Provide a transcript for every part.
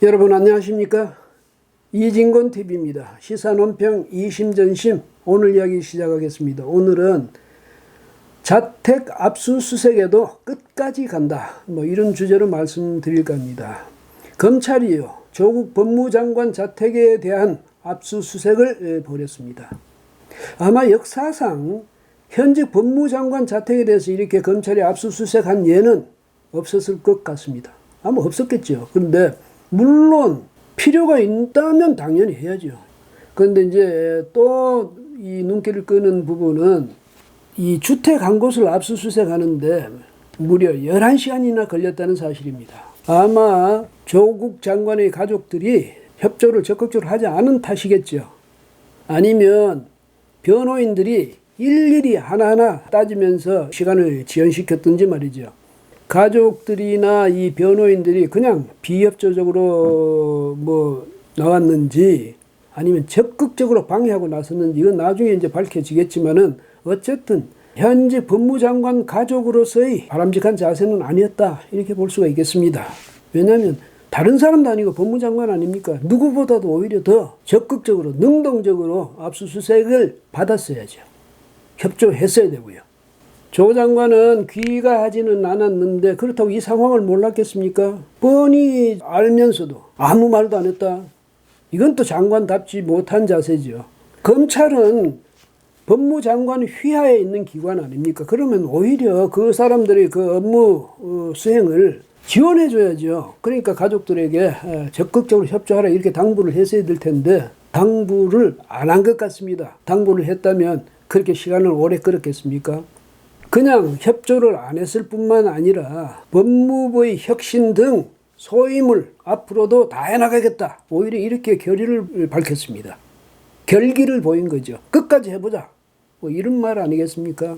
여러분 안녕하십니까? 이진곤 TV입니다. 시사논평 이심전심 오늘 이야기 시작하겠습니다. 오늘은 자택 압수수색에도 끝까지 간다. 이런 주제로 말씀드릴까 합니다. 검찰이요, 조국 법무장관 자택에 대한 압수수색을 벌였습니다. 아마 역사상 현직 법무장관 자택에 대해서 이렇게 검찰이 압수수색한 예는 없었을 것 같습니다. 아마 없었겠죠. 그런데 물론 필요가 있다면 당연히 해야죠. 그런데 이제 또 이 눈길을 끄는 부분은 이 주택 한 곳을 압수수색하는데 무려 11시간이나 걸렸다는 사실입니다. 아마 조국 장관의 가족들이 협조를 적극적으로 하지 않은 탓이겠죠. 아니면 변호인들이 일일이 하나하나 따지면서 시간을 지연시켰든지 말이죠. 가족들이나 이 변호인들이 그냥 비협조적으로 나왔는지 아니면 적극적으로 방해하고 나섰는지 이건 나중에 이제 밝혀지겠지만은 어쨌든 현직 법무장관 가족으로서의 바람직한 자세는 아니었다 이렇게 볼 수가 있겠습니다. 왜냐하면 다른 사람도 아니고 법무장관 아닙니까? 누구보다도 오히려 더 적극적으로 능동적으로 압수수색을 받았어야죠. 협조했어야 되고요. 조 장관은 귀가하지는 않았는데 그렇다고 이 상황을 몰랐겠습니까? 뻔히 알면서도 아무 말도 안 했다. 이건 또 장관답지 못한 자세죠. 검찰은 법무장관 휘하에 있는 기관 아닙니까? 그러면 오히려 그 사람들의 그 업무 수행을 지원해줘야죠. 그러니까 가족들에게 적극적으로 협조하라 이렇게 당부를 했어야 될 텐데 당부를 안 한 것 같습니다. 당부를 했다면 그렇게 시간을 오래 끌었겠습니까? 그냥 협조를 안 했을 뿐만 아니라 법무부의 혁신 등 소임을 앞으로도 다 해나가겠다. 오히려 이렇게 결의를 밝혔습니다. 결기를 보인 거죠. 끝까지 해보자. 이런 말 아니겠습니까?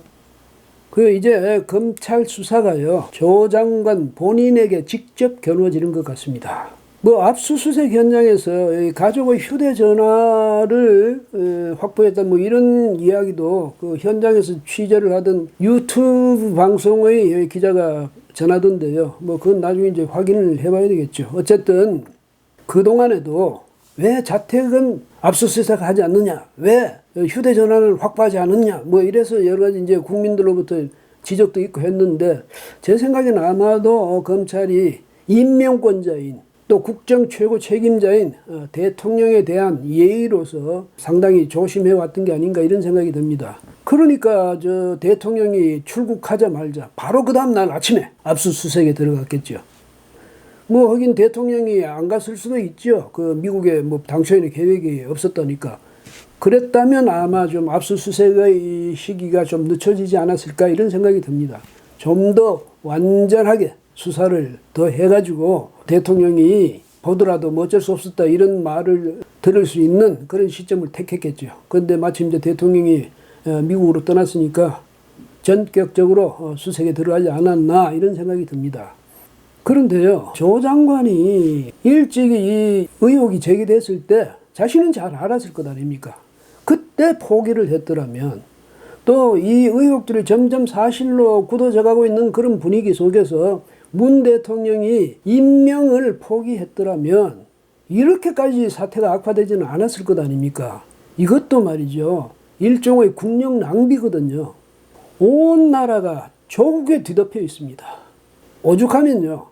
이제 검찰 수사가요, 조 장관 본인에게 직접 겨누어지는 것 같습니다. 압수수색 현장에서 가족의 휴대전화를 확보했다 이런 이야기도 그 현장에서 취재를 하던 유튜브 방송의 기자가 전하던데요. 그건 나중에 이제 확인을 해봐야 되겠죠. 어쨌든 그동안에도 왜 자택은 압수수색하지 않느냐, 왜 휴대전화를 확보하지 않느냐, 이래서 여러 가지 이제 국민들로부터 지적도 있고 했는데 제 생각에는 아마도 검찰이 임명권자인 또 국정 최고 책임자인 대통령에 대한 예의로서 상당히 조심해 왔던 게 아닌가 이런 생각이 듭니다. 그러니까 대통령이 출국하자마자 바로 그 다음날 아침에 압수수색에 들어갔겠죠. 하긴 대통령이 안 갔을 수도 있죠. 미국에 당초에는 계획이 없었다니까. 그랬다면 아마 좀 압수수색의 시기가 좀 늦춰지지 않았을까 이런 생각이 듭니다. 좀 더 완전하게 수사를 더 해가지고 대통령이 보더라도 어쩔 수 없었다 이런 말을 들을 수 있는 그런 시점을 택했겠죠. 그런데 마침 이제 대통령이 미국으로 떠났으니까 전격적으로 수색에 들어가지 않았나 이런 생각이 듭니다. 그런데요, 조 장관이 일찍이 이 의혹이 제기됐을 때 자신은 잘 알았을 것 아닙니까? 그때 포기를 했더라면 또 이 의혹들이 점점 사실로 굳어져 가고 있는 그런 분위기 속에서 문 대통령이 임명을 포기했더라면 이렇게까지 사태가 악화되지는 않았을 것 아닙니까? 이것도 말이죠, 일종의 국력 낭비거든요. 온 나라가 조국에 뒤덮여 있습니다. 오죽하면요,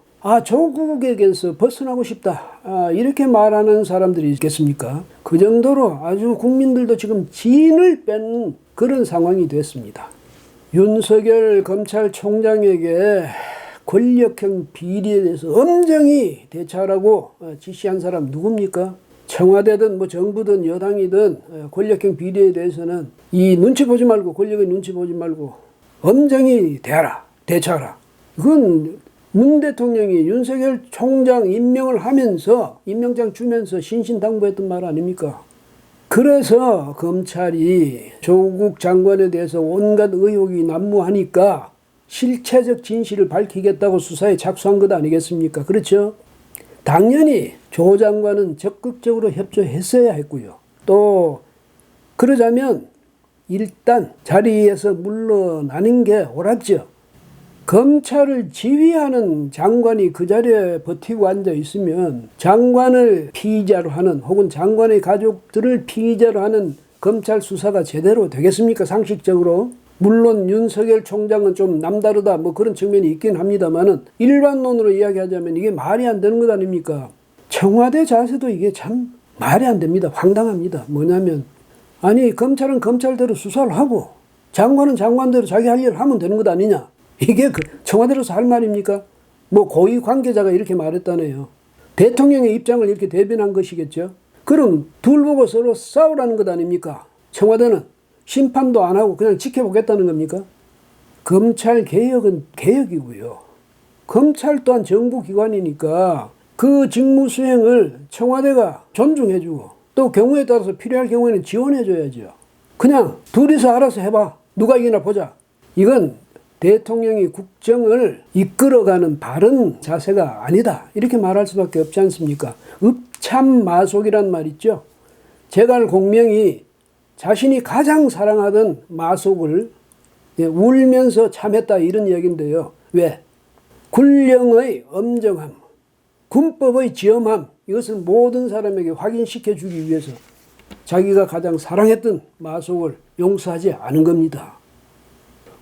조국에게서 벗어나고 싶다 이렇게 말하는 사람들이 있겠습니까? 그 정도로 아주 국민들도 지금 진을 뺀 그런 상황이 됐습니다. 윤석열 검찰총장에게 권력형 비리에 대해서 엄정히 대처하라고 지시한 사람 누굽니까? 청와대든 정부든 여당이든 권력형 비리에 대해서는 이 눈치 보지 말고, 권력의 눈치 보지 말고 엄정히 대처하라. 그건 문 대통령이 윤석열 총장 임명을 하면서 임명장 주면서 신신당부했던 말 아닙니까? 그래서 검찰이 조국 장관에 대해서 온갖 의혹이 난무하니까 실체적 진실을 밝히겠다고 수사에 착수한 것 아니겠습니까? 그렇죠? 당연히 조 장관은 적극적으로 협조했어야 했고요. 또 그러자면 일단 자리에서 물러나는 게 옳았죠. 검찰을 지휘하는 장관이 그 자리에 버티고 앉아 있으면 장관을 피의자로 하는 혹은 장관의 가족들을 피의자로 하는 검찰 수사가 제대로 되겠습니까? 상식적으로. 물론 윤석열 총장은 좀 남다르다 뭐 그런 측면이 있긴 합니다만은 일반론으로 이야기하자면 이게 말이 안 되는 것 아닙니까? 청와대 자세도 이게 참 말이 안 됩니다. 황당합니다. 뭐냐면 아니 검찰은 검찰대로 수사를 하고 장관은 장관대로 자기 할 일을 하면 되는 것 아니냐. 이게 그 청와대로서 할 말입니까? 뭐 고위 관계자가 이렇게 말했다네요. 대통령의 입장을 이렇게 대변한 것이겠죠. 그럼 둘 보고 서로 싸우라는 것 아닙니까? 청와대는 심판도 안 하고 그냥 지켜보겠다는 겁니까? 검찰 개혁은 개혁이고요. 검찰 또한 정부기관이니까 그 직무 수행을 청와대가 존중해주고 또 경우에 따라서 필요할 경우에는 지원해줘야죠. 그냥 둘이서 알아서 해봐. 누가 이기나 보자. 이건 대통령이 국정을 이끌어가는 바른 자세가 아니다. 이렇게 말할 수밖에 없지 않습니까? 읍참마속이란 말 있죠. 제갈 공명이 자신이 가장 사랑하던 마속을 울면서 참했다 이런 이야기인데요. 왜? 군령의 엄정함, 군법의 지엄함 이것을 모든 사람에게 확인시켜 주기 위해서 자기가 가장 사랑했던 마속을 용서하지 않은 겁니다.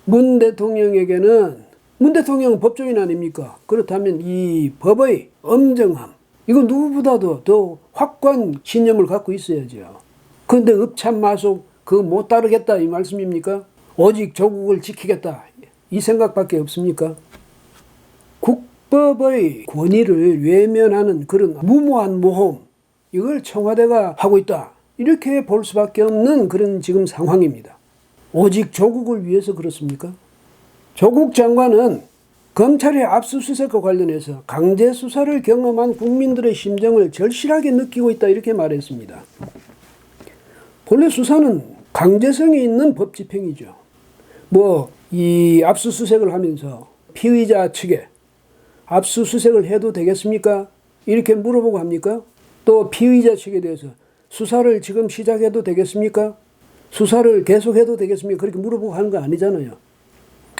문 대통령에게는 문 대통령은 법조인 아닙니까? 그렇다면 이 법의 엄정함 이거 누구보다도 더 확고한 신념을 갖고 있어야죠. 그런데 읍참마속 그거 못 따르겠다 이 말씀입니까? 오직 조국을 지키겠다 이 생각밖에 없습니까? 국법의 권위를 외면하는 그런 무모한 모험 이걸 청와대가 하고 있다 이렇게 볼 수밖에 없는 그런 지금 상황입니다. 오직 조국을 위해서 그렇습니까? 조국 장관은 검찰의 압수수색과 관련해서 강제 수사를 경험한 국민들의 심정을 절실하게 느끼고 있다 이렇게 말했습니다. 본래 수사는 강제성이 있는 법 집행이죠. 이 압수수색을 하면서 피의자 측에 압수수색을 해도 되겠습니까? 이렇게 물어보고 합니까? 또 피의자 측에 대해서 수사를 지금 시작해도 되겠습니까? 수사를 계속해도 되겠습니까? 그렇게 물어보고 하는 거 아니잖아요.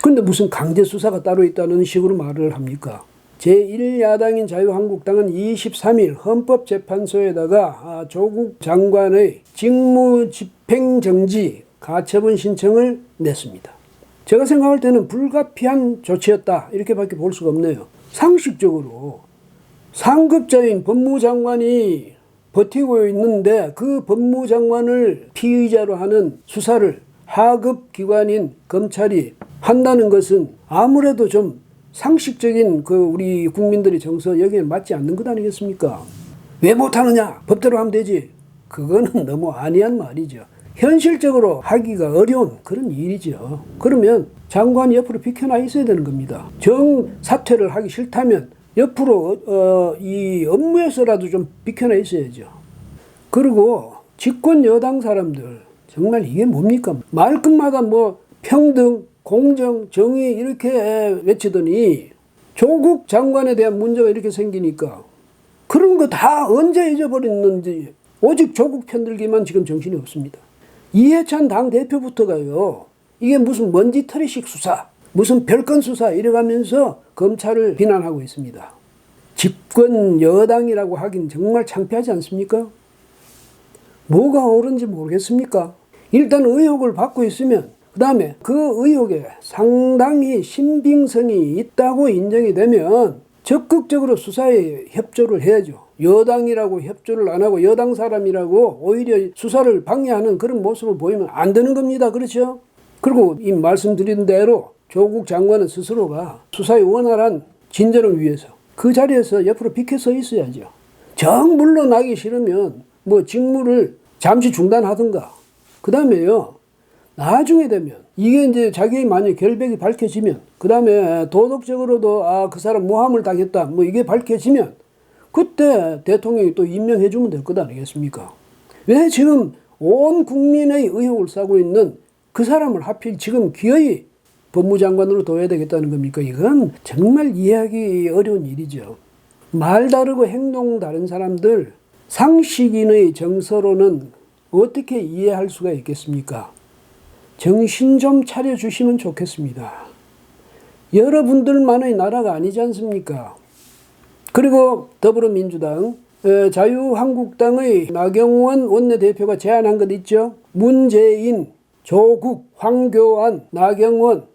그런데 무슨 강제 수사가 따로 있다는 식으로 말을 합니까? 제1야당인 자유한국당은 23일 헌법재판소에다가 조국 장관의 직무집행정지 가처분 신청을 냈습니다. 제가 생각할 때는 불가피한 조치였다 이렇게밖에 볼 수가 없네요. 상식적으로 상급자인 법무장관이 버티고 있는데 그 법무장관을 피의자로 하는 수사를 하급 기관인 검찰이 한다는 것은 아무래도 좀 상식적인 우리 국민들의 정서 여기에 맞지 않는 것 아니겠습니까? 왜 못하느냐? 법대로 하면 되지. 그거는 너무 아니한 말이죠. 현실적으로 하기가 어려운 그런 일이죠. 그러면 장관이 옆으로 비켜나 있어야 되는 겁니다. 정사퇴를 하기 싫다면 옆으로 이 업무에서라도 좀 비켜나 있어야죠. 그리고 집권 여당 사람들 정말 이게 뭡니까? 말끝마다 평등, 공정, 정의 이렇게 외치더니 조국 장관에 대한 문제가 이렇게 생기니까 그런 거 다 언제 잊어버렸는지 오직 조국 편들기만 지금 정신이 없습니다. 이해찬 당대표부터가요. 이게 무슨 먼지털이식 수사, 무슨 별건 수사 이래가면서 검찰을 비난하고 있습니다. 집권 여당이라고 하긴 정말 창피하지 않습니까? 뭐가 옳은지 모르겠습니까? 일단 의혹을 받고 있으면 그 다음에 그 의혹에 상당히 신빙성이 있다고 인정이 되면 적극적으로 수사에 협조를 해야죠. 여당이라고 협조를 안 하고 여당 사람이라고 오히려 수사를 방해하는 그런 모습을 보이면 안 되는 겁니다. 그렇죠? 그리고 이 말씀드린 대로 조국 장관은 스스로가 수사의 원활한 진전을 위해서 그 자리에서 옆으로 비켜서 있어야죠. 정 물러나기 싫으면 직무를 잠시 중단하든가 그 다음에요. 나중에 되면 이게 이제 자기의 만약 결백이 밝혀지면 그 다음에 도덕적으로도 그 사람 모함을 당했다 이게 밝혀지면 그때 대통령이 또 임명해 주면 될 것 아니겠습니까? 왜 지금 온 국민의 의혹을 싸고 있는 그 사람을 하필 지금 기어이 법무장관으로 둬야 되겠다는 겁니까? 이건 정말 이해하기 어려운 일이죠. 말 다르고 행동 다른 사람들 상식인의 정서로는 어떻게 이해할 수가 있겠습니까? 정신 좀 차려주시면 좋겠습니다. 여러분들만의 나라가 아니지 않습니까? 그리고 더불어민주당, 자유한국당의 나경원 원내대표가 제안한 것 있죠. 문재인, 조국, 황교안, 나경원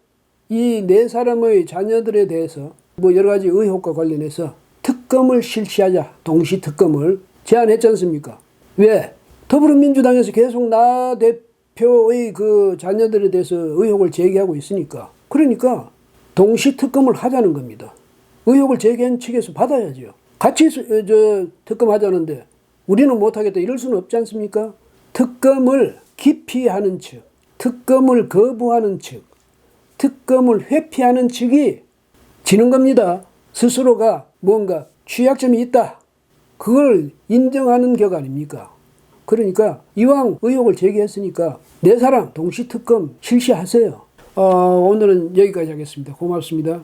이 네 사람의 자녀들에 대해서 뭐 여러 가지 의혹과 관련해서 특검을 실시하자, 동시특검을 제안했지 않습니까? 왜? 더불어민주당에서 계속 나 대표의 그 자녀들에 대해서 의혹을 제기하고 있으니까. 그러니까 동시특검을 하자는 겁니다. 의혹을 제기한 측에서 받아야죠. 같이 특검하자는데 우리는 못하겠다 이럴 수는 없지 않습니까? 특검을 기피하는 측, 특검을 거부하는 측, 특검을 회피하는 측이 지는 겁니다. 스스로가 뭔가 취약점이 있다. 그걸 인정하는 격 아닙니까? 그러니까 이왕 의혹을 제기했으니까 네 사람 동시특검 실시하세요. 오늘은 여기까지 하겠습니다. 고맙습니다.